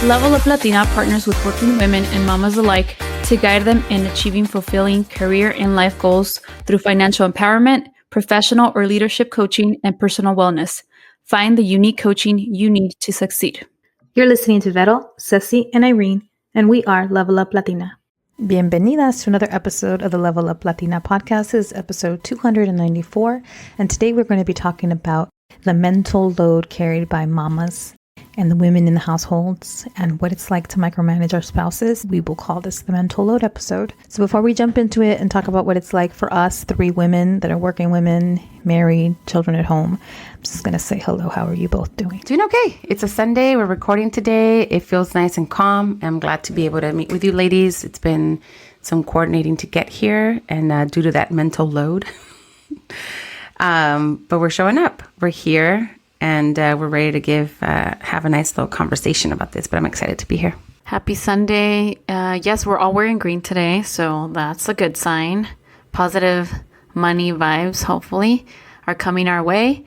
Level Up Latina partners with working women and mamas alike to guide them in achieving fulfilling career and life goals through financial empowerment, professional or leadership coaching, and personal wellness. Find the unique coaching you need to succeed. You're listening to Vero, Ceci, and Irene, and we are Level Up Latina. Bienvenidas to another episode of the Level Up Latina podcast. This is episode 294, and today we're going to be talking about the mental load carried by mamas and the women in the households and what it's like to micromanage our spouses. We will call this the mental load episode. So before we jump into it and talk about what it's like for us, three women that are working women, married, children at home, I'm just going to say hello. How are you both doing? Doing okay. It's a Sunday. We're recording today. It feels nice and calm. I'm glad to be able to meet with you ladies. It's been some coordinating to get here and due to that mental load. But we're showing up. We're here. And we're ready to have a nice little conversation about this, but I'm excited to be here. Happy Sunday. Yes, we're all wearing green today, so that's a good sign. Positive money vibes, hopefully, are coming our way.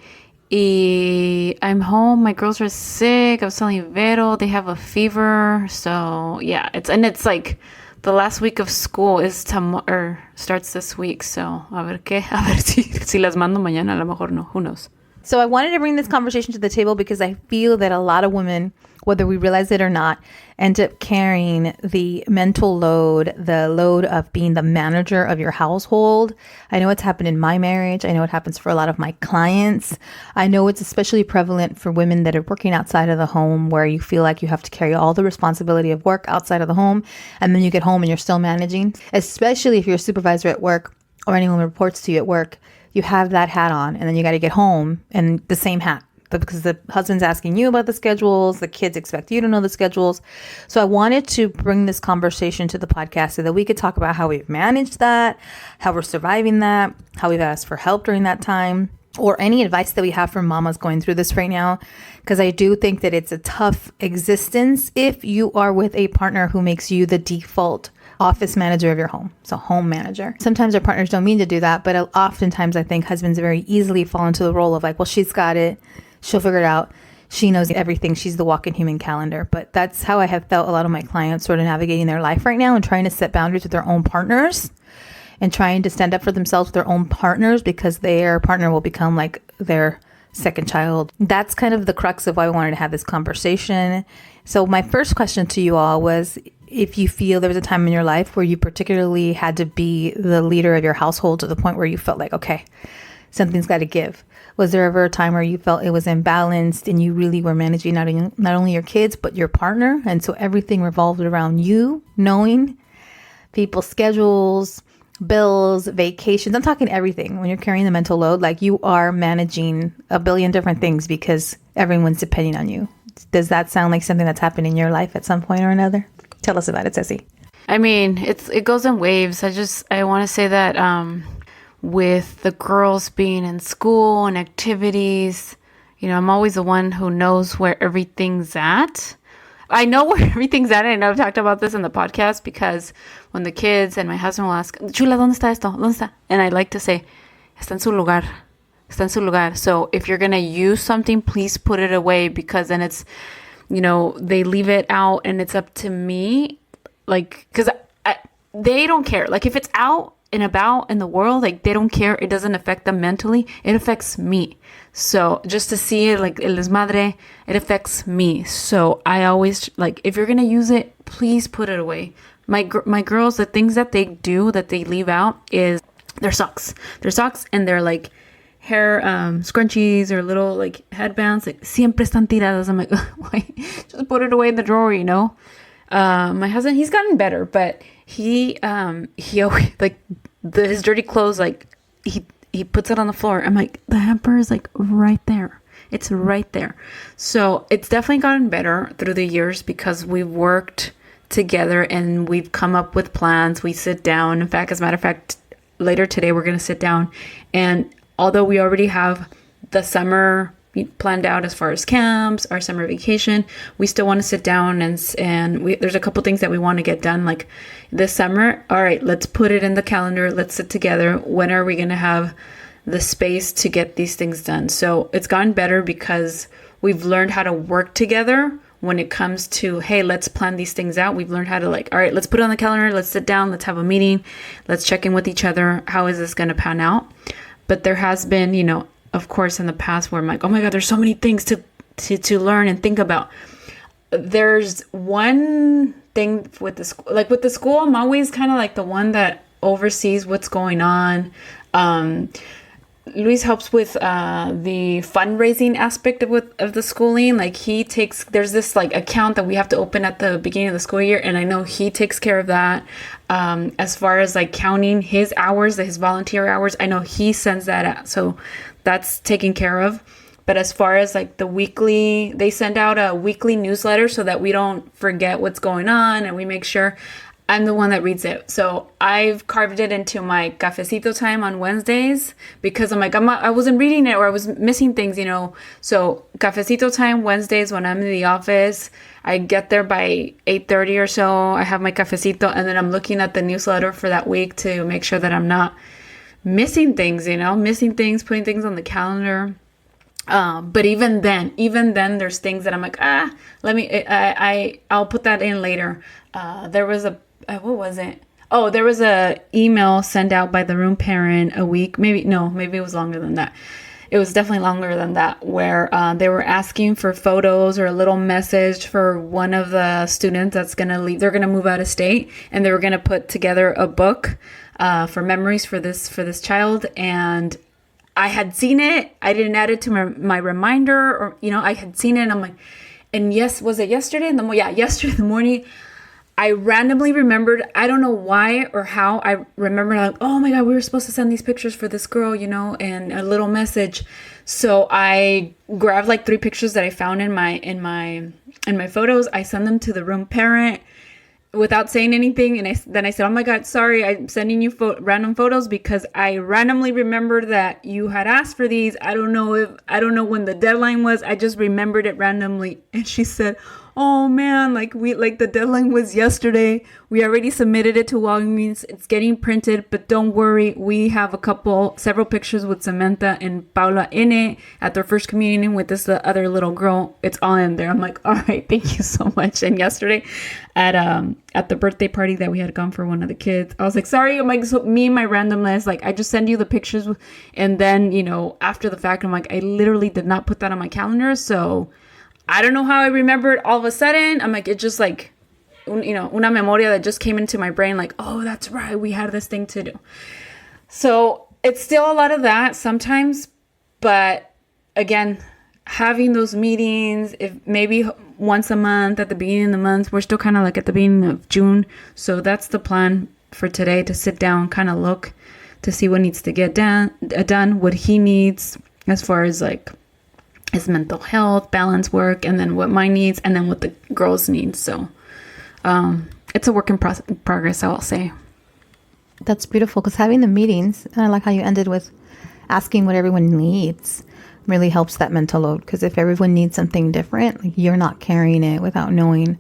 I'm home. My girls are sick. I was telling Vero, they have a fever. So, yeah, it's like the last week of school starts this week. So, a ver si las mando mañana, a lo mejor no. Who knows? So I wanted to bring this conversation to the table because I feel that a lot of women, whether we realize it or not, end up carrying the mental load, the load of being the manager of your household. I know it's happened in my marriage. I know it happens for a lot of my clients. I know it's especially prevalent for women that are working outside of the home, where you feel like you have to carry all the responsibility of work outside of the home, and then you get home and you're still managing, especially if you're a supervisor at work or anyone reports to you at work. You have that hat on, and then you got to get home and the same hat, because the husband's asking you about the schedules, the kids expect you to know the schedules. So I wanted to bring this conversation to the podcast so that we could talk about how we've managed that, how we're surviving that, how we've asked for help during that time, or any advice that we have for mamas going through this right now. Because I do think that it's a tough existence if you are with a partner who makes you the default office manager of your home. So home manager. Sometimes our partners don't mean to do that, but oftentimes I think husbands very easily fall into the role of like, well, she's got it. She'll figure it out. She knows everything. She's the walking human calendar. But that's how I have felt a lot of my clients sort of navigating their life right now and trying to set boundaries with their own partners and trying to stand up for themselves with their own partners, because their partner will become like their second child. That's kind of the crux of why I wanted to have this conversation. So my first question to you all was, if you feel there was a time in your life where you particularly had to be the leader of your household to the point where you felt like, okay, something's got to give. Was there ever a time where you felt it was imbalanced and you really were managing not only your kids, but your partner? And so everything revolved around you knowing people's schedules, bills, vacations. I'm talking everything. When you're carrying the mental load, like you are managing a billion different things because everyone's depending on you. Does that sound like something that's happened in your life at some point or another? Tell us about it, Ceci. I mean, it goes in waves. I want to say that with the girls being in school and activities, I'm always the one who knows where everything's at. I know where everything's at. I know I've talked about this in the podcast, because when the kids and my husband will ask, Chula, ¿dónde está esto? ¿Dónde está? And I like to say, está en su lugar. Está en su lugar. So if you're going to use something, please put it away, because then it's, they leave it out and it's up to me. Like, because they don't care. Like, if it's out and about in the world, like, they don't care. It doesn't affect them mentally. It affects me. So just to see it, like, el desmadre, it affects me. So I always, like, if you're going to use it, please put it away. My girls, the things that they do that they leave out is their socks. Their socks and their, like, hair scrunchies or little, like, headbands. Like, siempre están tiradas. I'm like, why? Just put it away in the drawer, My husband, he's gotten better, but he always, like, his dirty clothes, like, he puts it on the floor. I'm like, the hamper is, like, right there. It's right there. So it's definitely gotten better through the years because we've worked together and we've come up with plans. We sit down. In fact, as a matter of fact, later today, we're going to sit down. And although we already have the summer planned out as far as camps, our summer vacation, we still want to sit down and there's a couple things that we want to get done, like this summer. All right, let's put it in the calendar. Let's sit together. When are we going to have the space to get these things done? So it's gotten better because we've learned how to work together when it comes to, hey, let's plan these things out. We've learned how to like, all right, let's put it on the calendar. Let's sit down. Let's have a meeting. Let's check in with each other. How is this going to pan out? But there has been, you know, of course, in the past where I'm like, oh my God, there's so many things to learn and think about. There's one thing with the school, like with the school, I'm always kind of like the one that oversees what's going on. Luis helps with the fundraising aspect of the schooling. Like there's this like account that we have to open at the beginning of the school year, and I know he takes care of that. As far as like counting his hours, his volunteer hours, I know he sends that out, so that's taken care of. But as far as like they send out a weekly newsletter so that we don't forget what's going on, and we make sure. I'm the one that reads it. So I've carved it into my cafecito time on Wednesdays because I'm like, I wasn't reading it or I was missing things, you know. So cafecito time Wednesdays when I'm in the office, I get there by 8:30 or so. I have my cafecito and then I'm looking at the newsletter for that week to make sure that I'm not missing things, you know, putting things on the calendar. But even then there's things that I'm like, I'll put that in later. There was what was it? Oh, there was a email sent out by the room parent a week. Maybe it was longer than that. It was definitely longer than that, where they were asking for photos or a little message for one of the students that's going to leave. They're going to move out of state, and they were going to put together a book for memories for this child. And I had seen it. I didn't add it to my reminder, or, you know, I had seen it, and I'm like, and yes, was it yesterday? Yesterday in the morning, I randomly remembered, I don't know why or how, I remembered like, oh my God, we were supposed to send these pictures for this girl, you know, and a little message. So I grabbed like 3 pictures that I found in my photos. I sent them to the room parent without saying anything. And then I said, oh my God, sorry, I'm sending you random photos because I randomly remembered that you had asked for these. I don't know when the deadline was. I just remembered it randomly. And she said, oh man, the deadline was yesterday. We already submitted it to Walgreens. It's getting printed, but don't worry. We have several pictures with Samantha and Paula in it at their first communion with this other little girl. It's all in there. I'm like, all right, thank you so much. And yesterday at the birthday party that we had gone for one of the kids, I was like, sorry, I'm like, so me and my randomness, like I just send you the pictures. And then, you know, after the fact, I'm like, I literally did not put that on my calendar. So I don't know how I remembered all of a sudden. I'm like, it's just like, you know, una memoria that just came into my brain. Like, oh, that's right. We had this thing to do. So it's still a lot of that sometimes. But again, having those meetings, if maybe once a month at the beginning of the month, we're still kind of like at the beginning of June. So that's the plan for today, to sit down, kind of look to see what needs to get done, what he needs as far as like his mental health, balance work, and then what mine needs, and then what the girls need. So it's a work in progress, I will say. That's beautiful, because having the meetings, and I like how you ended with asking what everyone needs, really helps that mental load. Because if everyone needs something different, like you're not carrying it without knowing,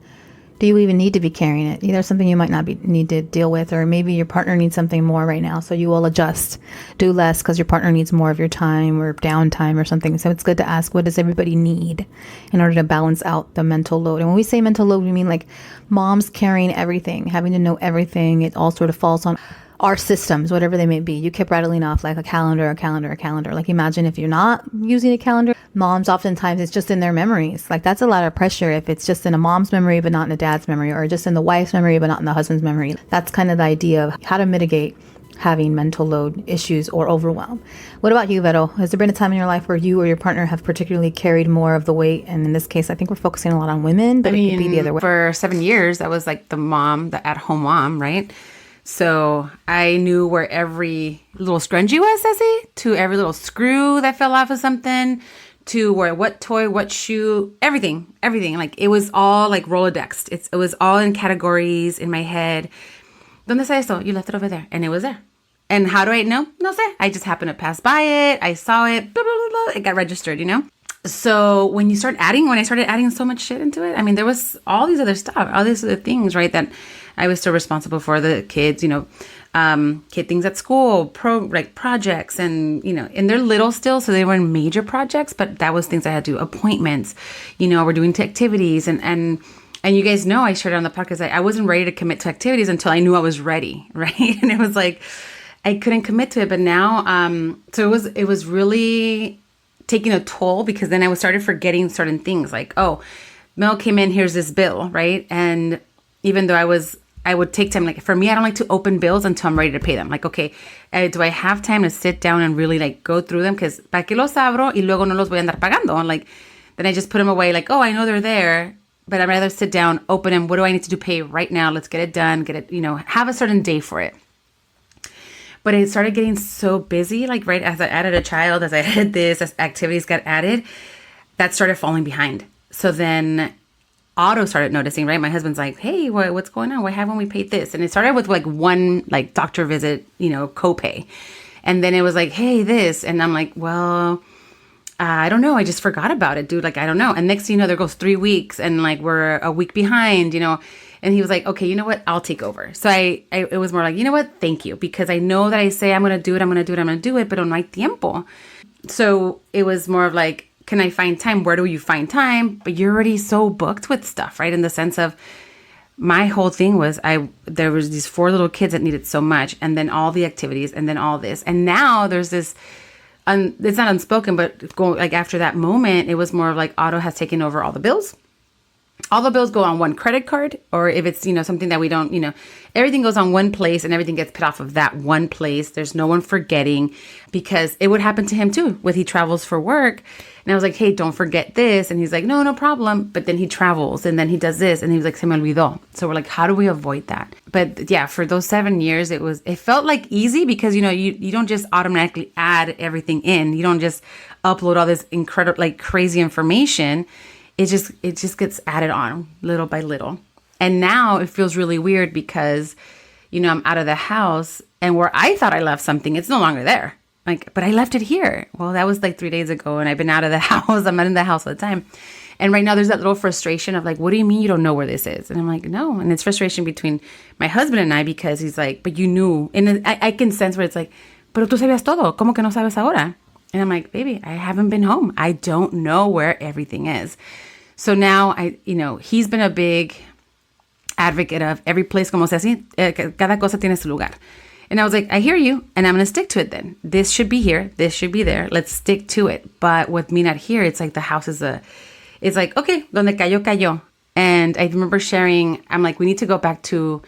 do you even need to be carrying it? Either something you might not need to deal with, or maybe your partner needs something more right now, so you will adjust, do less because your partner needs more of your time or downtime or something. So it's good to ask, what does everybody need in order to balance out the mental load? And when we say mental load, we mean like moms carrying everything, having to know everything. It all sort of falls on our systems, whatever they may be. You kept rattling off like a calendar. Like imagine if you're not using a calendar. Moms, oftentimes it's just in their memories. Like that's a lot of pressure if it's just in a mom's memory but not in a dad's memory, or just in the wife's memory but not in the husband's memory. That's kind of the idea of how to mitigate having mental load issues or overwhelm. What about you, Vero? Has there been a time in your life where you or your partner have particularly carried more of the weight? And in this case, I think we're focusing a lot on women, but it could be the other way. For 7 years, I was like the at-home mom, right? So I knew where every little scrunchie was, Ceci, to every little screw that fell off of something, to where what toy, what shoe, everything. Like it was all like Rolodexed. It was all in categories in my head. ¿Dónde está esto? You left it over there. And it was there. And how do I know? No sé. I just happened to pass by it. I saw it. Blah, blah, blah, blah. It got registered, you know? So when I started adding so much shit into it, I mean, there was all these other stuff, all these other things, right? That I was still responsible for the kids, kid things at school, projects, and, and they're little still, so they weren't major projects, but that was things I had to do, appointments, we're doing activities, and you guys know, I shared on the podcast, I wasn't ready to commit to activities until I knew I was ready, right? And it was like, I couldn't commit to it, but now, so it was really taking a toll, because then I started forgetting certain things, like, oh, mail came in, here's this bill, right? And even though I would take time, like for me, I don't like to open bills until I'm ready to pay them. Like, okay, do I have time to sit down and really like go through them? Because ¿para qué los abro y luego no los voy a andar pagando? Like, then I just put them away, like, oh, I know they're there, but I'd rather sit down, open them. What do I need to do? Pay right now. Let's get it done. Get it, have a certain day for it. But it started getting so busy, like right as I added a child, as I added this, as activities got added, that started falling behind. So then Otto started noticing, right? My husband's like, hey, what's going on? Why haven't we paid this? And it started with like one like doctor visit, copay. And then it was like, hey, this. And I'm like, well, I don't know. I just forgot about it, dude. Like, I don't know. And next thing you know, there goes 3 weeks and like we're a week behind, And he was like, okay, you know what? I'll take over. So it was more like, you know what? Thank you. Because I know that I say I'm going to do it, pero no hay tiempo. So it was more of like, can I find time? Where do you find time? But you're already so booked with stuff, right? In the sense of my whole thing was there was these 4 little kids that needed so much, and then all the activities, and then all this. And now there's this, it's not unspoken, but going like after that moment, it was more of like Otto has taken over all the bills. All the bills go on one credit card, or if it's, something that we don't, everything goes on one place and everything gets paid off of that one place. There's no one forgetting, because it would happen to him too when he travels for work. And I was like, hey, don't forget this. And he's like, no problem. But then he travels and then he does this. And he was like, se me olvidó. So we're like, how do we avoid that? But yeah, for those 7 years, it felt like easy, because, you don't just automatically add everything in. You don't just upload all this incredible, like crazy information. It just gets added on little by little. And now it feels really weird because, I'm out of the house, and where I thought I left something, it's no longer there. Like, but I left it here. Well, that was like 3 days ago, and I've been out of the house. I'm not in the house all the time. And right now there's that little frustration of like, what do you mean you don't know where this is? And I'm like, no. And it's frustration between my husband and I, because he's like, but you knew. And I can sense where it's like, pero tú sabías todo. ¿Cómo que no sabes ahora? And I'm like, baby, I haven't been home. I don't know where everything is. So now he's been a big advocate of every place como se así, cada cosa tiene su lugar. And I was like, I hear you, and I'm going to stick to it then. This should be here. This should be there. Let's stick to it. But with me not here, it's like the house it's like, okay, donde cayó, cayó. And I remember sharing, I'm like, I need to go back to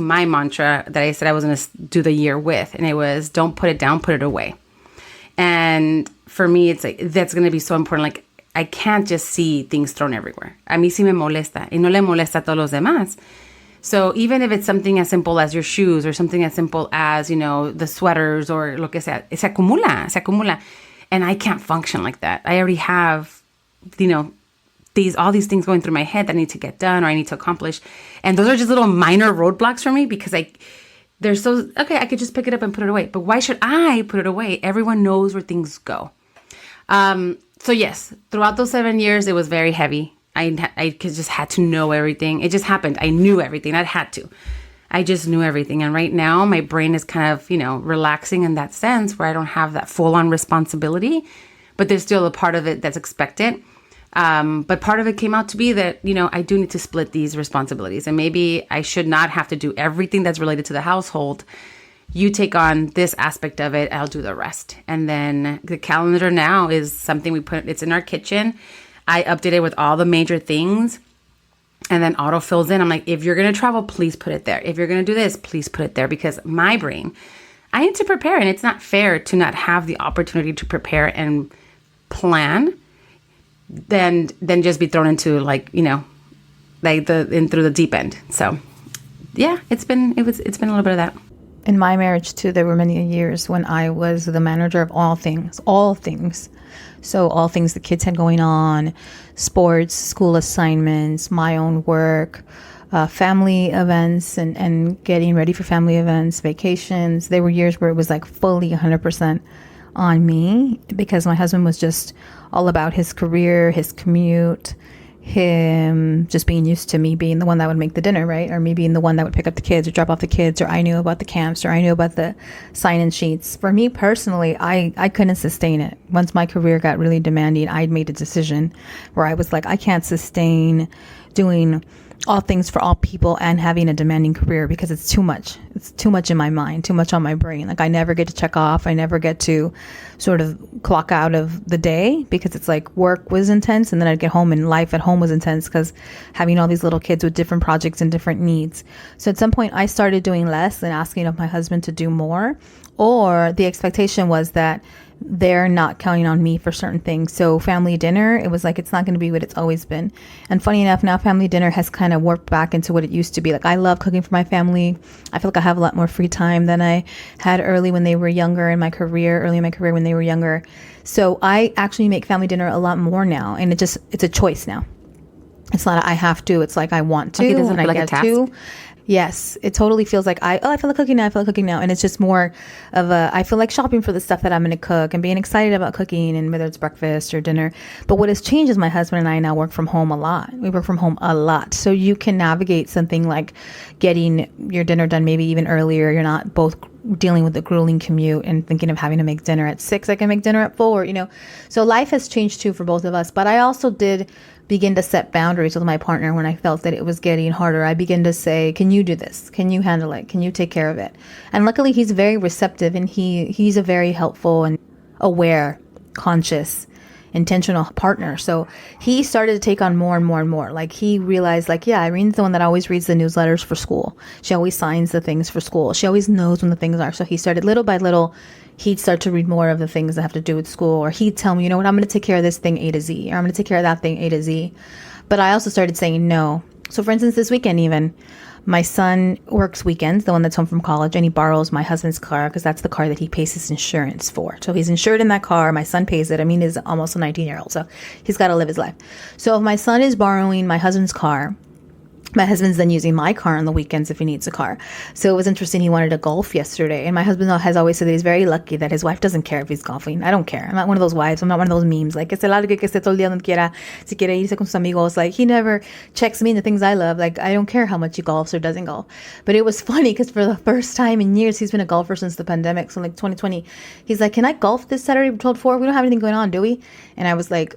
my mantra that I said I was going to do the year with. And it was, don't put it down, put it away. And for me, it's like, that's going to be so important. Like, I can't just see things thrown everywhere. A mí sí me molesta, y no le molesta a todos los demás. So even if it's something as simple as your shoes, or something as simple as, the sweaters, or lo que sea, se acumula. And I can't function like that. I already have, all these things going through my head that I need to get done, or I need to accomplish. And those are just little minor roadblocks for me, because they're so, okay, I could just pick it up and put it away. But why should I put it away? Everyone knows where things go. So yes, throughout those 7 years, it was very heavy. I just had to know everything. It just happened. I knew everything. I had to. I just knew everything. And right now, my brain is kind of, relaxing in that sense, where I don't have that full-on responsibility, but there's still a part of it that's expected. But part of it came out to be that, I do need to split these responsibilities. And maybe I should not have to do everything that's related to the household. You take on this aspect of it, I'll do the rest. And then the calendar now is something it's in our kitchen. I update it with all the major things, and then Otto fills in. I'm like, if you're going to travel, please put it there. If you're going to do this, please put it there, because my brain, I need to prepare, and it's not fair to not have the opportunity to prepare and plan, then just be thrown into through the deep end. So yeah, it's been a little bit of that. In my marriage too, there were many years when I was the manager of all things. So all things the kids had going on, sports, school assignments, my own work, family events, and getting ready for family events, vacations. There were years where it was like fully 100% on me, because my husband was just all about his career, his commute, him just being used to me being the one that would make the dinner, right? Or me being the one that would pick up the kids or drop off the kids, or I knew about the camps, or I knew about the sign-in sheets. For me personally, I couldn't sustain it. Once my career got really demanding, I made a decision where I was like, I can't sustain doing all things for all people and having a demanding career, because it's too much. It's too much in my mind, too much on my brain. Like, I never get to check off. I never get to sort of clock out of the day, because it's like work was intense, and then I'd get home and life at home was intense because having all these little kids with different projects and different needs. So at some point I started doing less and asking of my husband to do more, or the expectation was that they're not counting on me for certain things. So family dinner, it was like, it's not going to be what it's always been. And funny enough, now family dinner has kind of warped back into what it used to be. Like, I love cooking for my family. I feel like I have a lot more free time than I had early when they were younger in my career, early in my career when they were younger. So I actually make family dinner a lot more now. And it's a choice now. It's not a, I have to, it's like I want to, Okay, does it and feel I like a get task? to. Yes, it totally feels like I feel like cooking now. I feel like cooking now. And it's just more of I feel like shopping for the stuff that I'm going to cook and being excited about cooking, and whether it's breakfast or dinner. But what has changed is my husband and I now work from home a lot. We work from home a lot. So you can navigate something like getting your dinner done maybe even earlier. You're not both dealing with the grueling commute and thinking of having to make dinner at 6. I can make dinner at 4, So life has changed too for both of us. But I also did begin to set boundaries with my partner when I felt that it was getting harder. I began to say, can you do this? Can you handle it? Can you take care of it? And luckily he's very receptive, and he's a very helpful and aware, conscious, intentional partner. So he started to take on more and more and more. Like, he realized, like, yeah, Irene's the one that always reads the newsletters for school. She always signs the things for school. She always knows when the things are. So he started little by little. He'd start to read more of the things that have to do with school, or he'd tell me, you know what, I'm going to take care of this thing A to Z, or I'm going to take care of that thing A to Z. But I also started saying no. So for instance, this weekend even, my son works weekends, the one that's home from college, and he borrows my husband's car because that's the car that he pays his insurance for. So he's insured in that car. My son pays it. I mean, he's almost a 19-year-old, so he's got to live his life. So if my son is borrowing my husband's car, my husband's then using my car on the weekends if he needs a car. So it was interesting. He wanted to golf yesterday. And my husband has always said that he's very lucky that his wife doesn't care if he's golfing. I don't care. I'm not one of those wives. I'm not one of those memes. Like, que se largue, que esté todo el día donde quiera. Si quiere irse con sus amigos. Like, he never checks me in the things I love. Like, I don't care how much he golfs or doesn't golf. But it was funny because for the first time in years, he's been a golfer since the pandemic. So like 2020, he's like, can I golf this Saturday? We told 4. We don't have anything going on, do we? And I was like,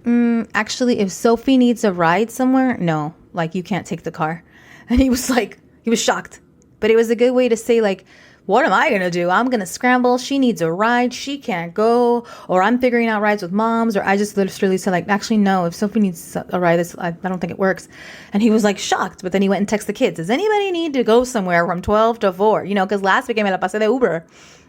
actually, if Sophie needs a ride somewhere, no. Like, you can't take the car. And he was like, he was shocked. But it was a good way to say, like, what am I going to do? I'm going to scramble. She needs a ride. She can't go. Or I'm figuring out rides with moms. Or I just literally said, like, actually, no, if Sophie needs a ride, I don't think it works. And he was, like, shocked. But then he went and texted the kids. Does anybody need to go somewhere from 12 to 4? Because last weekend me la pasé de Uber.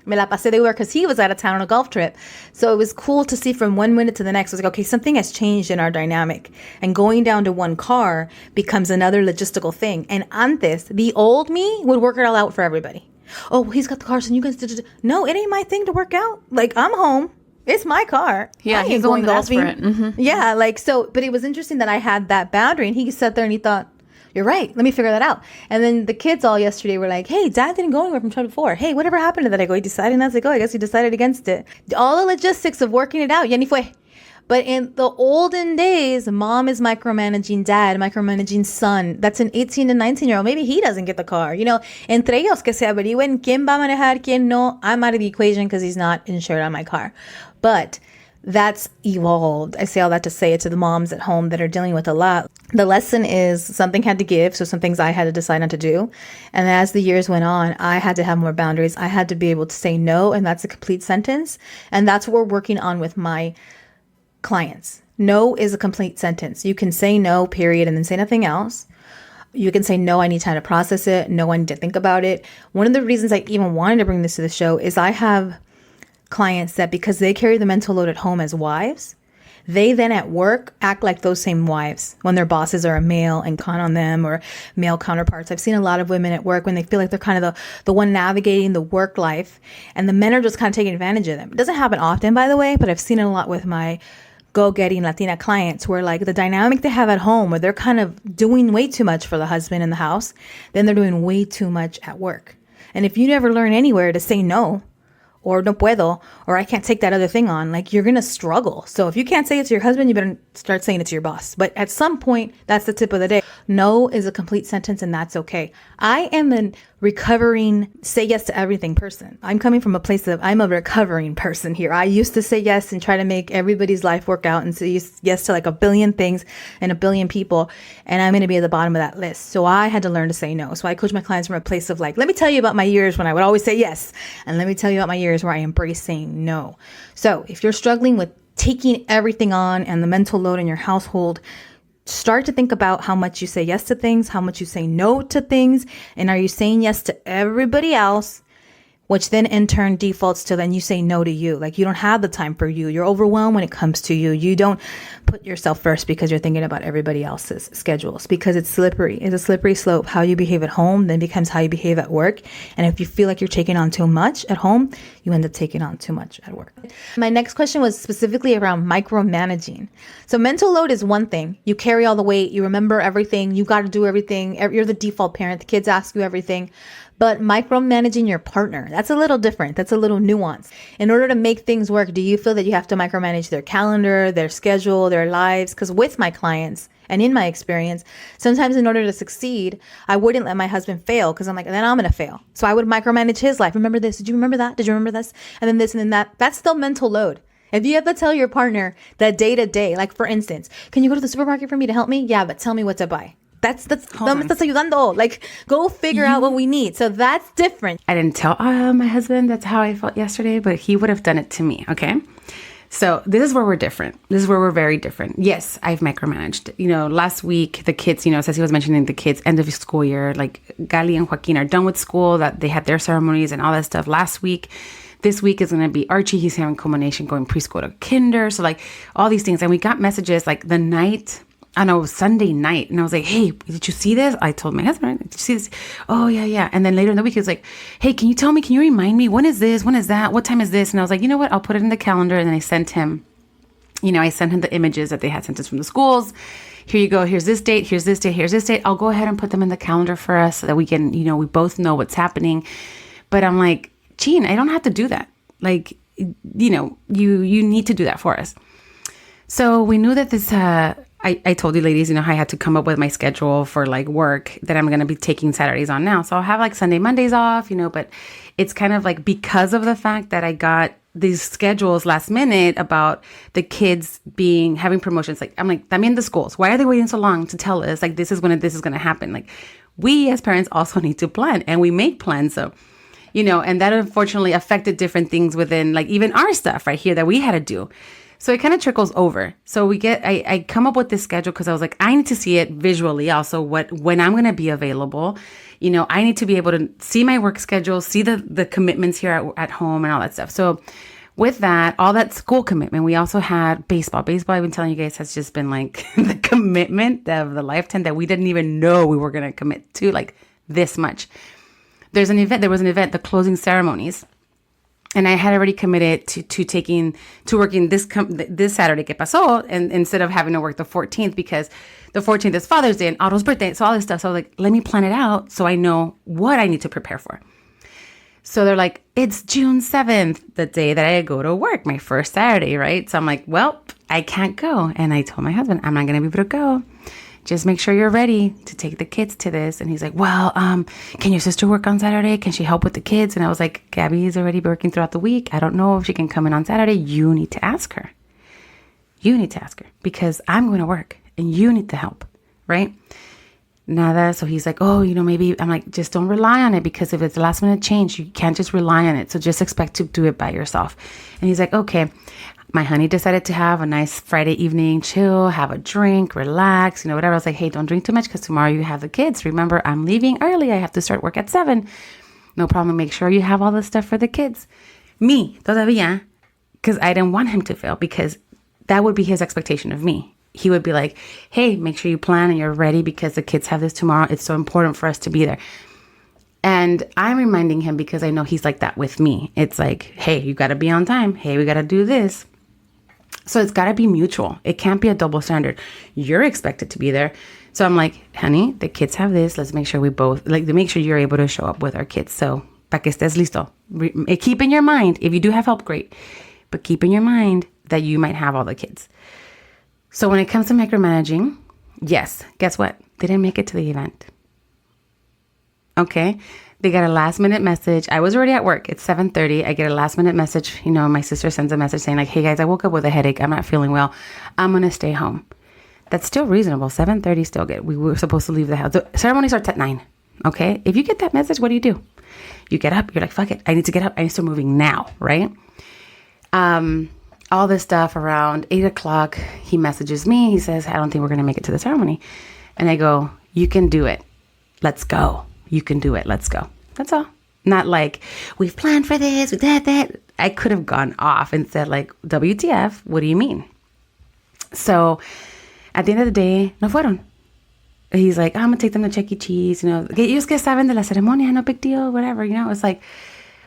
Me la pasé de Uber because he was out of town on a golf trip. So it was cool to see from one minute to the next. It was like, okay, something has changed in our dynamic. And going down to one car becomes another logistical thing. And antes, the old me would work it all out for everybody. Oh, well, he's got the car, so you guys did. No, it ain't my thing to work out. Like, I'm home. It's my car. Yeah, he's the one that asked for it. Mm-hmm. Yeah, like, so, but it was interesting that I had that boundary, and he sat there and he thought, you're right. Let me figure that out. And then the kids all yesterday were like, hey, Dad didn't go anywhere from 12 to 4. Hey, whatever happened to that? I go, he decided not to go. I guess he decided against it. All the logistics of working it out. Ya ni fue. But in the olden days, mom is micromanaging dad, micromanaging son. That's an 18 to 19-year-old. Maybe he doesn't get the car. Entre ellos que se averigüen quién va a manejar, quién no. I'm out of the equation because he's not insured on my car. But that's evolved. I say all that to say it to the moms at home that are dealing with a lot. The lesson is something had to give. So some things I had to decide not to do. And as the years went on, I had to have more boundaries. I had to be able to say no. And that's a complete sentence. And that's what we're working on with my clients. No is a complete sentence. You can say no, period, and then say nothing else. You can say, no, I need time to process it. No, I need to think about it. One of the reasons I even wanted to bring this to the show is I have clients that because they carry the mental load at home as wives, they then at work act like those same wives when their bosses are a male and con on them or male counterparts. I've seen a lot of women at work when they feel like they're kind of the one navigating the work life and the men are just kind of taking advantage of them. It doesn't happen often, by the way, but I've seen it a lot with my go-getting Latina clients where like the dynamic they have at home where they're kind of doing way too much for the husband in the house, then they're doing way too much at work. And if you never learn anywhere to say no, or no puedo, or I can't take that other thing on, like you're going to struggle. So if you can't say it to your husband, you better start saying it to your boss. But at some point, that's the tip of the day. No is a complete sentence, and that's okay. I am a recovering say yes to everything person. I'm coming from a place of I'm a recovering person here. I used to say yes and try to make everybody's life work out and say yes to like a billion things and a billion people. And I'm going to be at the bottom of that list. So I had to learn to say no. So I coach my clients from a place of like, let me tell you about my years when I would always say yes. And let me tell you about my years where I embrace saying no. So if you're struggling with taking everything on and the mental load in your household, start to think about how much you say yes to things, how much you say no to things, and are you saying yes to everybody else, which then in turn defaults to then you say no to you. Like you don't have the time for you. You're overwhelmed when it comes to you. You don't put yourself first because you're thinking about everybody else's schedules, because it's slippery. It's a slippery slope. How you behave at home then becomes how you behave at work. And if you feel like you're taking on too much at home, you end up taking on too much at work. My next question was specifically around micromanaging. So mental load is one thing. You carry all the weight. You remember everything. You got to do everything. You're the default parent. The kids ask you everything. But micromanaging your partner, that's a little different. That's a little nuanced. In order to make things work, do you feel that you have to micromanage their calendar, their schedule, their lives? Because with my clients and in my experience, sometimes in order to succeed, I wouldn't let my husband fail because I'm like, then I'm going to fail. So I would micromanage his life. Remember this? Did you remember that? Did you remember this? And then this and then that. That's still mental load. If you have to tell your partner that day to day, like for instance, can you go to the supermarket for me to help me? Yeah, but tell me what to buy. That's no me estás ayudando. Like, go figure out what we need. So that's different. I didn't tell my husband that's how I felt yesterday, but he would have done it to me. Okay. So this is where we're different. This is where we're very different. Yes, I've micromanaged. Last week, the kids, Ceci was mentioning the kids, end of school year, like Gali and Joaquin are done with school, that they had their ceremonies and all that stuff last week. This week is going to be Archie. He's having culmination going preschool to kinder. So like all these things. And we got messages like the night, I know, it was Sunday night. And I was like, hey, did you see this? I told my husband, did you see this? Oh, yeah. And then later in the week, he was like, hey, can you remind me? When is this? When is that? What time is this? And I was like, you know what? I'll put it in the calendar. And then I sent him the images that they had sent us from the schools. Here you go. Here's this date. Here's this date. Here's this date. I'll go ahead and put them in the calendar for us so that we can, we both know what's happening. But I'm like, Gene, I don't have to do that. Like, you need to do that for us. So we knew that this, I told you ladies, I had to come up with my schedule for like work that I'm going to be taking Saturdays on now. So I'll have like Sunday, Mondays off, but it's kind of like because of the fact that I got these schedules last minute about the kids having promotions. Like, I'm like, también the schools, why are they waiting so long to tell us like this is going to happen? Like, we as parents also need to plan, and we make plans. So, and that unfortunately affected different things within like even our stuff right here that we had to do. So it kind of trickles over. So I come up with this schedule because I was like, I need to see it visually also when I'm going to be available. I need to be able to see my work schedule, see the commitments here at home and all that stuff. So with that, all that school commitment, we also had baseball. Baseball, I've been telling you guys, has just been like the commitment of the lifetime that we didn't even know we were going to commit to, like this much. There was an event, the closing ceremonies. And I had already committed to working this Saturday que pasó, and instead of having to work the 14th, because the 14th is Father's Day and Otto's birthday, so all this stuff. So I was like, let me plan it out so I know what I need to prepare for. So they're like, it's June 7th, the day that I go to work, my first Saturday, right? So I'm like, well, I can't go. And I told my husband, I'm not going to be able to go. Just make sure you're ready to take the kids to this. And he's like, well, can your sister work on Saturday? Can she help with the kids? And I was like, Gabby's already working throughout the week. I don't know if she can come in on Saturday. You need to ask her. Because I'm going to work and you need to help, right? Nada. So he's like, oh, maybe. I'm like, just don't rely on it, because if it's a last minute change, you can't just rely on it. So just expect to do it by yourself. And he's like, okay. My honey decided to have a nice Friday evening chill, have a drink, relax, whatever. I was like, hey, don't drink too much because tomorrow you have the kids. Remember, I'm leaving early. I have to start work at 7. No problem. Make sure you have all the stuff for the kids. Me, todavía, because I didn't want him to fail, because that would be his expectation of me. He would be like, hey, make sure you plan and you're ready because the kids have this tomorrow. It's so important for us to be there. And I'm reminding him because I know he's like that with me. It's like, hey, you got to be on time. Hey, we got to do this. So it's got to be mutual. It can't be a double standard. You're expected to be there. So I'm like, honey, the kids have this. Let's make sure make sure you're able to show up with our kids. So para que estés listo. Keep in your mind, if you do have help, great. But keep in your mind that you might have all the kids. So when it comes to micromanaging, yes, guess what? They didn't make it to the event. Okay? They got a last minute message. I was already at work. It's 7:30. I get a last minute message. You know, my sister sends a message saying like, hey guys, I woke up with a headache. I'm not feeling well. I'm going to stay home. That's still reasonable. 7:30 still good. We were supposed to leave the house. The ceremony starts at 9. Okay? If you get that message, what do? You get up. You're like, fuck it. I need to get up. I need to start moving now. Right? All this stuff around 8 o'clock. He messages me. He says, I don't think we're going to make it to the ceremony. And I go, you can do it. Let's go. You can do it. Let's go. That's all. Not like, we've planned for this, we did that. I could have gone off and said like, WTF, what do you mean? So at the end of the day, no fueron. He's like, I'm going to take them to Chuck E. Cheese. You know, ellos que saben de la ceremonia, no big deal, whatever. You know, it's like,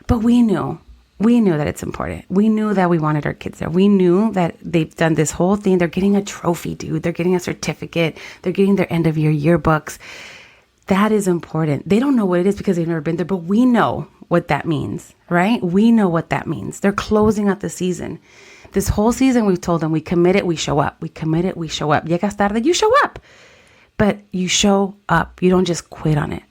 but we knew that it's important. We knew that we wanted our kids there. We knew that they've done this whole thing. They're getting a trophy, dude. They're getting a certificate. They're getting their end of year yearbooks. That is important. They don't know what it is because they've never been there, but we know what that means, right? We know what that means. They're closing out the season. This whole season, we've told them, we commit it, we show up. We commit it, we show up. Llegas tarde, you show up. But you show up. You don't just quit on it.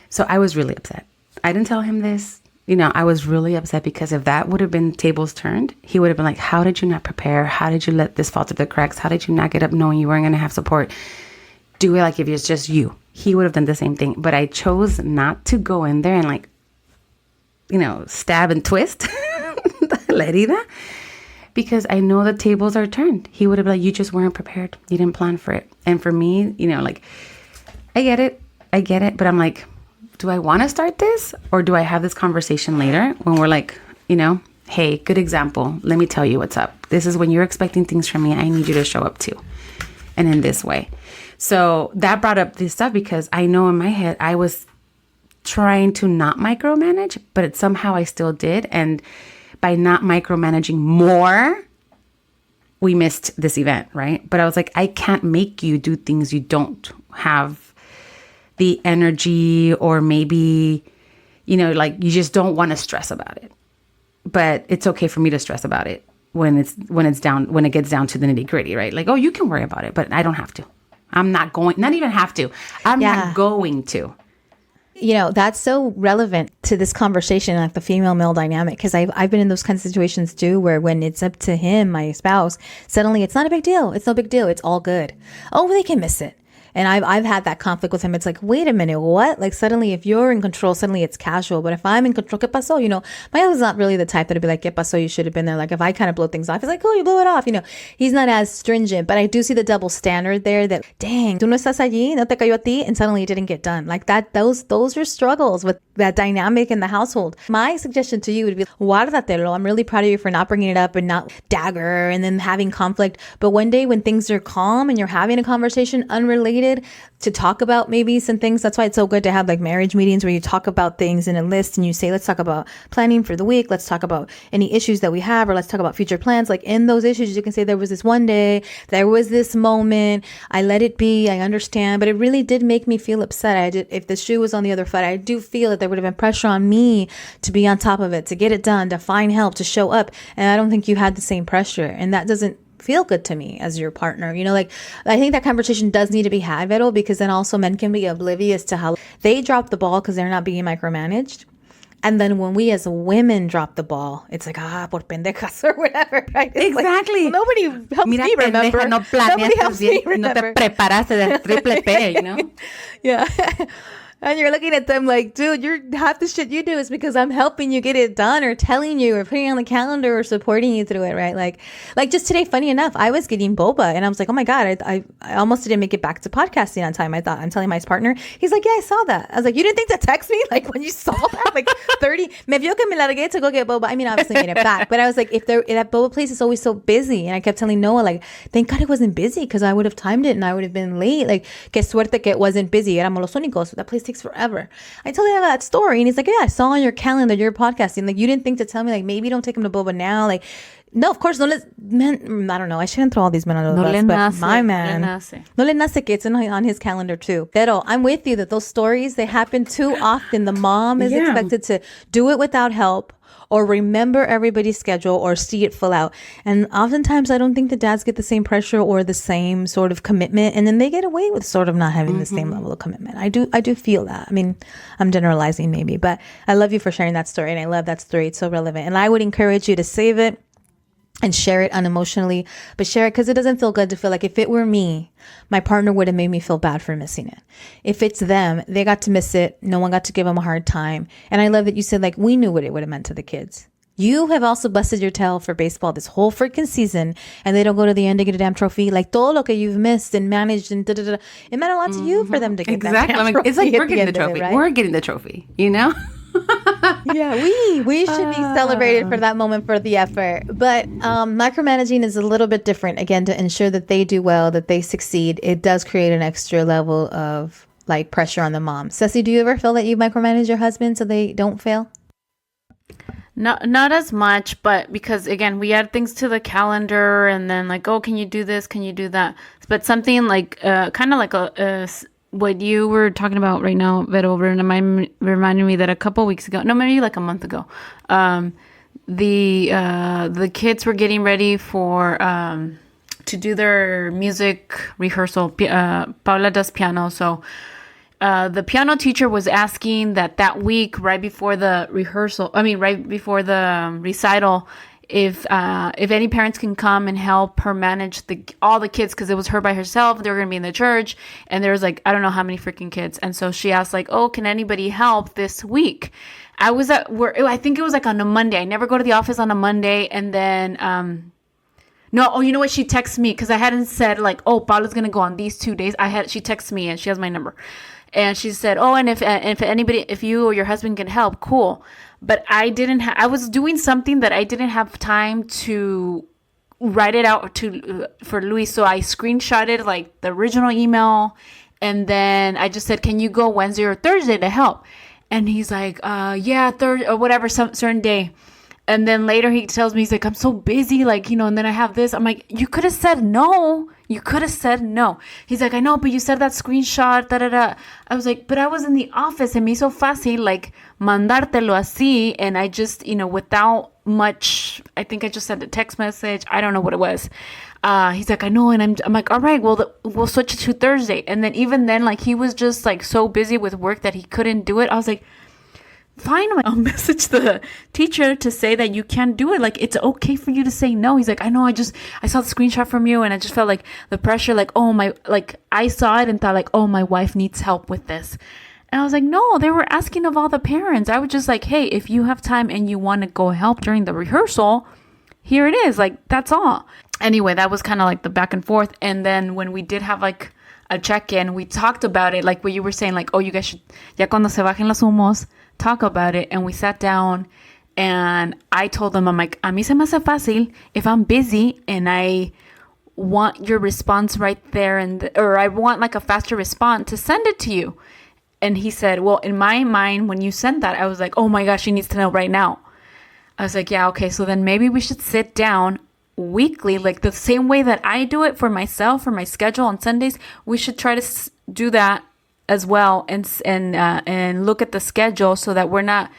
So I was really upset. I didn't tell him this. You know, I was really upset because if that would have been tables turned, he would have been like, how did you not prepare? How did you let this fall through the cracks? How did you not get up knowing you weren't going to have support? Do it like if it's just you. He would have done the same thing. But I chose not to go in there and like, you know, stab and twist la herida, because I know the tables are turned. He would have been like, you just weren't prepared. You didn't plan for it. And for me, you know, like, I get it. But I'm like, do I want to start this or do I have this conversation later when we're like, you know, hey, good example. Let me tell you what's up. This is when you're expecting things from me. I need you to show up too. And in this way. So that brought up this stuff because I know in my head, I was trying to not micromanage, but somehow I still did. And by not micromanaging more, we missed this event, right? But I was like, I can't make you do things you don't have the energy or maybe, you know, like you just don't want to stress about it. But it's okay for me to stress about it when it gets down to the nitty gritty, right? Like, oh, you can worry about it, but I don't have to. I'm not even have to. I'm not going to. You know, that's so relevant to this conversation, like the female male dynamic, because I've been in those kinds of situations too, where when it's up to him, my spouse, suddenly it's not a big deal. It's no big deal. It's all good. Oh, they can miss it. And I've had that conflict with him. It's like, wait a minute, what? Like suddenly if you're in control, suddenly it's casual. But if I'm in control, ¿qué pasó? You know, my husband's not really the type that'd be like, ¿qué pasó? You should have been there. Like if I kind of blow things off, he's like, oh, you blew it off. You know, he's not as stringent, but I do see the double standard there that, dang, tú no estás allí, no te cayó a ti, and suddenly it didn't get done. Like that, those are struggles with that dynamic in the household. My suggestion to you would be, guárdatelo. I'm really proud of you for not bringing it up and not dagger and then having conflict. But one day when things are calm and you're having a conversation unrelated to talk about maybe some things. That's why it's so good to have like marriage meetings where you talk about things in a list and you say, let's talk about planning for the week. Let's talk about any issues that we have, or let's talk about future plans. Like in those issues, you can say there was this one day, there was this moment, I let it be, I understand, but it really did make me feel upset. If the shoe was on the other foot, I do feel that there would have been pressure on me to be on top of it, to get it done, to find help, to show up. And I don't think you had the same pressure. And that doesn't feel good to me as your partner. You know, like I think that conversation does need to be had, Vero, because then also men can be oblivious to how they drop the ball because they're not being micromanaged. And then when we as women drop the ball, it's like, por pendejas or whatever, right? It's exactly. Like, nobody helps Mira, me remember. Pendeja, no Nobody helps bien, me remember. No te preparaste del triple P, you know? Yeah. And you're looking at them like, dude, half the shit you do is because I'm helping you get it done or telling you or putting it on the calendar or supporting you through it, right? Like just today, funny enough, I was getting boba and I was like, oh my God, I almost didn't make it back to podcasting on time. I thought, I'm telling my partner, he's like, yeah, I saw that. I was like, you didn't think to text me? Like when you saw that, like 30, me vio que me largué to go get boba. I mean, obviously made it back, but I was like, that boba place is always so busy. And I kept telling Noah, like, thank God it wasn't busy because I would have timed it and I would have been late. Like, que suerte que it wasn't busy. Éramos los únicos. That place takes forever. I told him that story and he's like, yeah, I saw on your calendar, you're podcasting. Like, you didn't think to tell me, like, maybe don't take him to boba now. Like, No, of course, no les men. I don't know. I shouldn't throw all these men under the No bus, le but nace, my no man, le nace. no le nace, que it's on his calendar too. Pero I'm with you that those stories, they happen too often. The mom is Yeah. expected to do it without help, or remember everybody's schedule, or see it full out. And oftentimes, I don't think the dads get the same pressure or the same sort of commitment, and then they get away with sort of not having the same level of commitment. I do feel that. I mean, I'm generalizing maybe, but I love you for sharing that story, and I love that story. It's so relevant, and I would encourage you to save it and share it unemotionally, but share it because it doesn't feel good to feel like if it were me, my partner would have made me feel bad for missing it. If it's them, they got to miss it. No one got to give them a hard time. And I love that you said, like, we knew what it would have meant to the kids. You have also busted your tail for baseball this whole freaking season, and they don't go to the end to get a damn trophy. Like, todo lo que you've missed and managed and da-da-da. It meant a lot to you for them to get that Exactly. damn I'm like, trophy it's like at we're getting the end of it, trophy. right? We're getting the trophy, you know? Yeah, we should be celebrated for that moment, for the effort. But micromanaging is a little bit different. Again, to ensure that they do well, that they succeed, it does create an extra level of like pressure on the mom. Ceci, do you ever feel that you micromanage your husband so they don't fail? Not as much, but because again, we add things to the calendar and then like, oh, can you do this? Can you do that? But something like kind of like what you were talking about right now, Vero, reminded me that a couple weeks ago, no, maybe like a month ago, the kids were getting ready for to do their music rehearsal. Paula does piano, so the piano teacher was asking that week, right before the rehearsal, right before the recital, if any parents can come and help her manage all the kids, because it was her by herself. They were going to be in the church, and there was like, I don't know how many freaking kids. And so she asked like, oh, can anybody help this week? I was at work. I think it was like on a Monday. I never go to the office on a Monday. And then, no, oh, you know what? She texted me because I hadn't said like, oh, Paula's going to go on these 2 days. She texted me and she has my number. And she said, oh, and if you or your husband can help, cool. But I was doing something that I didn't have time to write it out for Luis. So I screenshotted like the original email. And then I just said, can you go Wednesday or Thursday to help? And he's like, yeah, Thursday or whatever, some certain day. And then later he tells me, he's like, I'm so busy, like, and then I have this. I'm like, you could have said no. You could have said no. He's like, I know, but you said that screenshot, da-da-da. I was like, but I was in the office. And me so fácil, like, mandártelo así. And I just, without much, I think I just sent a text message. I don't know what it was. He's like, I know. And I'm like, all right, well, we'll switch it to Thursday. And then even then, like, he was just, like, so busy with work that he couldn't do it. I was like, fine, I'll message the teacher to say that you can't do it. Like, it's okay for you to say no. He's like, I know, I saw the screenshot from you and I just felt like the pressure, like, I saw it and thought like, oh, my wife needs help with this. And I was like, no, they were asking of all the parents. I was just like, hey, if you have time and you want to go help during the rehearsal, here it is. Like, that's all. Anyway, that was kind of like the back and forth. And then when we did have like a check-in, we talked about it, like what you were saying, like, oh, you guys should, ya cuando se bajen los humos, talk about it. And we sat down and I told them, I'm like, a mí se me hace fácil if I'm busy and I want your response right there or I want like a faster response to send it to you. And he said, well, in my mind, when you sent that, I was like, oh my gosh, she needs to know right now. I was like, yeah, okay. So then maybe we should sit down weekly, like the same way that I do it for myself, for my schedule on Sundays. We should try to do that as well and look at the schedule so that we're not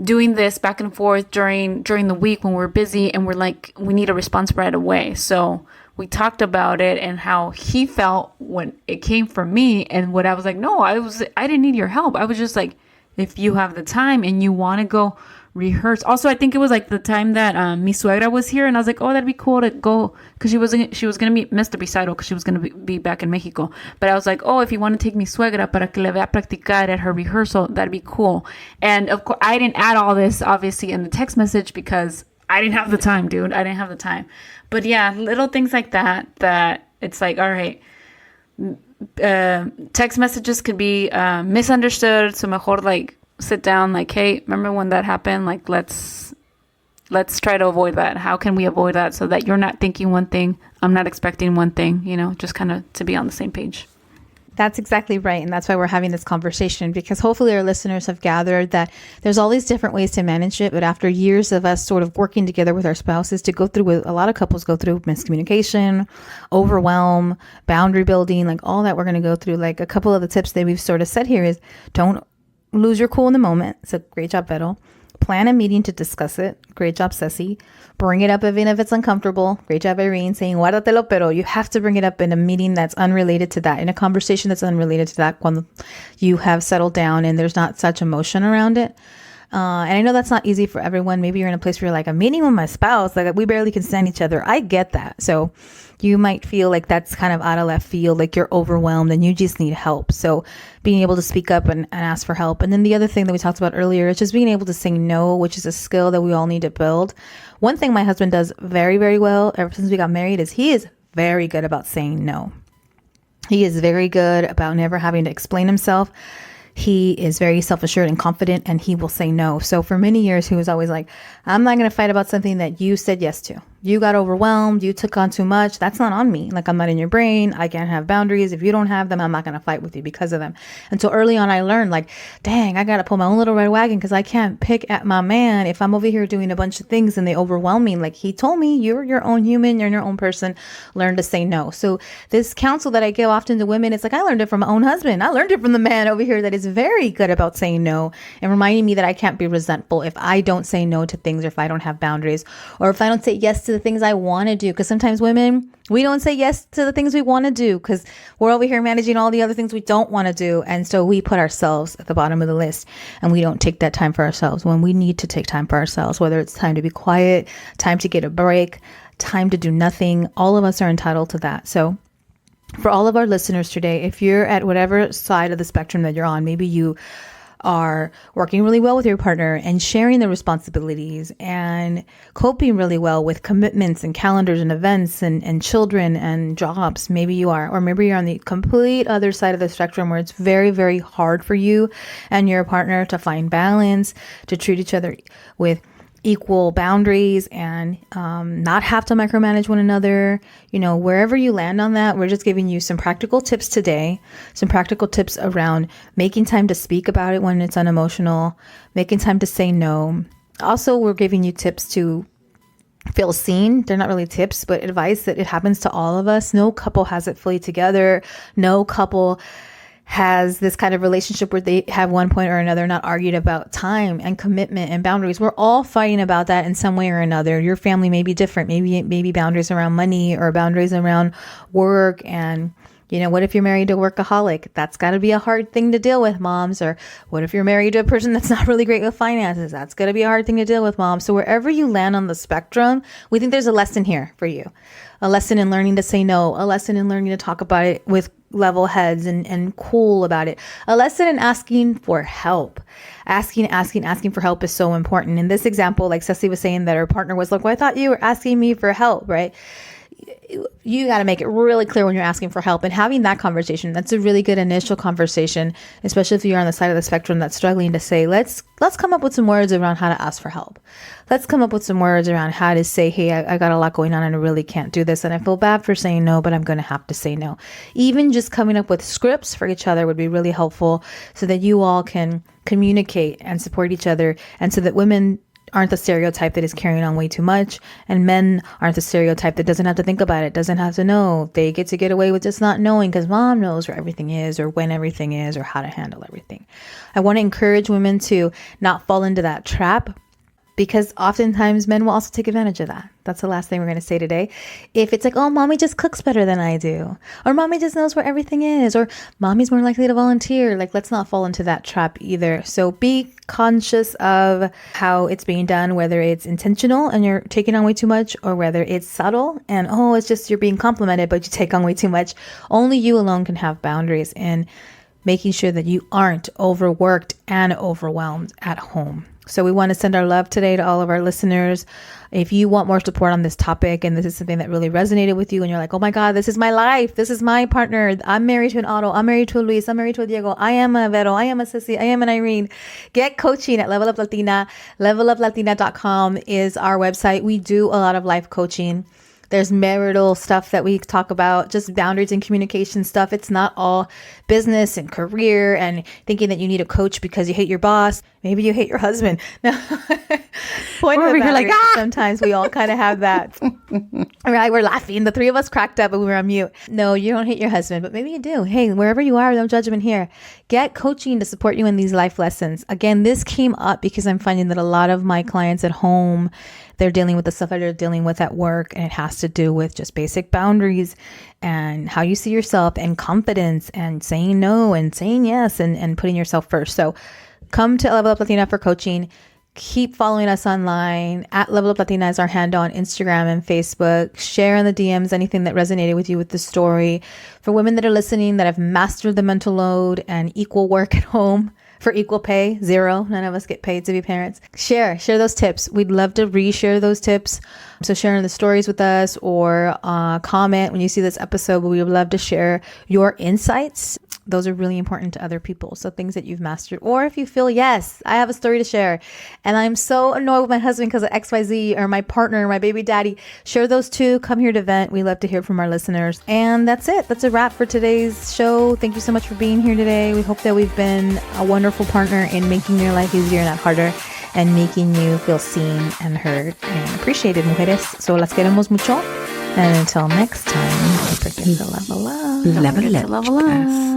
doing this back and forth during the week when we're busy and we're like, we need a response right away. So we talked about it and how he felt when it came from me and what I was like, no, I didn't need your help. I was just like, if you have the time and you want to go rehearse. Also, I think it was like the time that mi suegra was here and I was like, oh, that'd be cool to go because she was going to miss the recital because she was going to be back in Mexico. But I was like, oh, if you want to take mi suegra para que le vea practicar at her rehearsal, that'd be cool. And of course, I didn't add all this obviously in the text message because I didn't have the time, dude. I didn't have the time. But yeah, little things like that it's like, all right, text messages could be misunderstood. So mejor like sit down like, hey, remember when that happened? Like, let's try to avoid that. How can we avoid that so that you're not thinking one thing, I'm not expecting one thing, just kind of to be on the same page. That's exactly right. And that's why we're having this conversation, because hopefully our listeners have gathered that there's all these different ways to manage it. But after years of us sort of working together with our spouses to go through what a lot of couples go through, miscommunication, overwhelm, boundary building, like all that we're going to go through. Like a couple of the tips that we've sort of said here is don't lose your cool in the moment. So great job, Beto. Plan a meeting to discuss it. Great job, Ceci. Bring it up even if it's uncomfortable. Great job, Irene, saying, guárdatelo, pero you have to bring it up in a meeting that's unrelated to that, in a conversation that's unrelated to that, when you have settled down and there's not such emotion around it. And I know that's not easy for everyone. Maybe you're in a place where you're like, I'm meeting with my spouse, like we barely can stand each other. I get that. So you might feel like that's kind of out of left field, like you're overwhelmed and you just need help. So being able to speak up and ask for help. And then the other thing that we talked about earlier is just being able to say no, which is a skill that we all need to build. One thing my husband does very, very well ever since we got married is he is very good about saying no. He is very good about never having to explain himself. He is very self-assured and confident, and he will say no. So for many years, he was always like, I'm not going to fight about something that you said yes to. You got overwhelmed. You took on too much. That's not on me. Like, I'm not in your brain. I can't have boundaries. If you don't have them, I'm not going to fight with you because of them. And so early on, I learned like, dang, I got to pull my own little red wagon because I can't pick at my man if I'm over here doing a bunch of things and they overwhelm me. Like he told me, you're your own human. You're your own person. Learn to say no. So this counsel that I give often to women, it's like, I learned it from my own husband. I learned it from the man over here that is very good about saying no and reminding me that I can't be resentful if I don't say no to things, or if I don't have boundaries, or if I don't say yes to the things I want to do. Because sometimes women, we don't say yes to the things we want to do because we're over here managing all the other things we don't want to do. And so we put ourselves at the bottom of the list and we don't take that time for ourselves when we need to take time for ourselves, whether it's time to be quiet, time to get a break, time to do nothing. All of us are entitled to that. So for all of our listeners today, if you're at whatever side of the spectrum that you're on, maybe you are working really well with your partner and sharing the responsibilities and coping really well with commitments and calendars and events and children and jobs. Maybe you are, or maybe you're on the complete other side of the spectrum where it's very, very hard for you and your partner to find balance, to treat each other with equal boundaries and not have to micromanage one another. You know, wherever you land on that, we're just giving you some practical tips today, some practical tips around making time to speak about it when it's unemotional, making time to say no. Also, we're giving you tips to feel seen. They're not really tips, but advice that it happens to all of us. No couple has it fully together. No couple has this kind of relationship where they have one point or another not argued about time and commitment and boundaries. We're all fighting about that in some way or another. Your family may be different. Maybe boundaries around money or boundaries around work. And, you know, what if you're married to a workaholic? That's got to be a hard thing to deal with, moms. Or what if you're married to a person that's not really great with finances? That's going to be a hard thing to deal with, moms. So wherever you land on the spectrum, we think there's a lesson here for you. A lesson in learning to say no, a lesson in learning to talk about it with level heads and cool about it. A lesson in asking for help. Asking for help is so important. In this example, like Ceci was saying that her partner was like, well, I thought you were asking me for help, right? You got to make it really clear when you're asking for help, and having that conversation, that's a really good initial conversation, especially if you're on the side of the spectrum that's struggling to say, let's come up with some words around how to ask for help. Let's come up with some words around how to say, hey, I got a lot going on and I really can't do this. And I feel bad for saying no, but I'm going to have to say no. Even just coming up with scripts for each other would be really helpful so that you all can communicate and support each other, and so that women aren't the stereotype that is carrying on way too much, and men aren't the stereotype that doesn't have to think about it, doesn't have to know. They get to get away with just not knowing because mom knows where everything is or when everything is or how to handle everything. I want to encourage women to not fall into that trap, because oftentimes men will also take advantage of that. That's the last thing we're going to say today. If it's like, oh, mommy just cooks better than I do, or mommy just knows where everything is, or mommy's more likely to volunteer, like, let's not fall into that trap either. So be conscious of how it's being done, whether it's intentional and you're taking on way too much, or whether it's subtle and, oh, it's just you're being complimented, but you take on way too much. Only you alone can have boundaries, and making sure that you aren't overworked and overwhelmed at home. So we want to send our love today to all of our listeners. If you want more support on this topic, and this is something that really resonated with you, and you're like, oh my God, this is my life. This is my partner. I'm married to an Otto. I'm married to a Luis. I'm married to a Diego. I am a Vero. I am a Ceci. I am an Irene. Get coaching at Level Up Latina. LevelUpLatina.com is our website. We do a lot of life coaching. There's marital stuff that we talk about, just boundaries and communication stuff. It's not all business and career and thinking that you need a coach because you hate your boss. Maybe you hate your husband. No. Point of the matter is sometimes we all kind of have that. Right? We're laughing. The three of us cracked up, but we were on mute. No, you don't hate your husband, but maybe you do. Hey, wherever you are, no judgment here. Get coaching to support you in these life lessons. Again, this came up because I'm finding that a lot of my clients at home, they're dealing with the stuff that they're dealing with at work, and it has to do with just basic boundaries and how you see yourself and confidence and saying no and saying yes and putting yourself first. So come to Level Up Latina for coaching. Keep following us online. At Level Up Latina is our handle on Instagram and Facebook. Share in the DMs anything that resonated with you with the story. For women that are listening that have mastered the mental load and equal work at home for equal pay, 0. None of us get paid to be parents. Share those tips. We'd love to reshare those tips. So sharing the stories with us or comment when you see this episode. But we would love to share your insights. Those are really important to other people. So things that you've mastered, or if you feel, yes, I have a story to share and I'm so annoyed with my husband because of XYZ, or my partner, or my baby daddy, share those too. Come here to vent. We love to hear from our listeners. And that's it. That's a wrap for today's show. Thank you so much for being here today. We hope that we've been a wonderful partner in making your life easier, not harder, and making you feel seen and heard and appreciated, mujeres. So las queremos mucho. And until next time, don't forget to level up. Level up.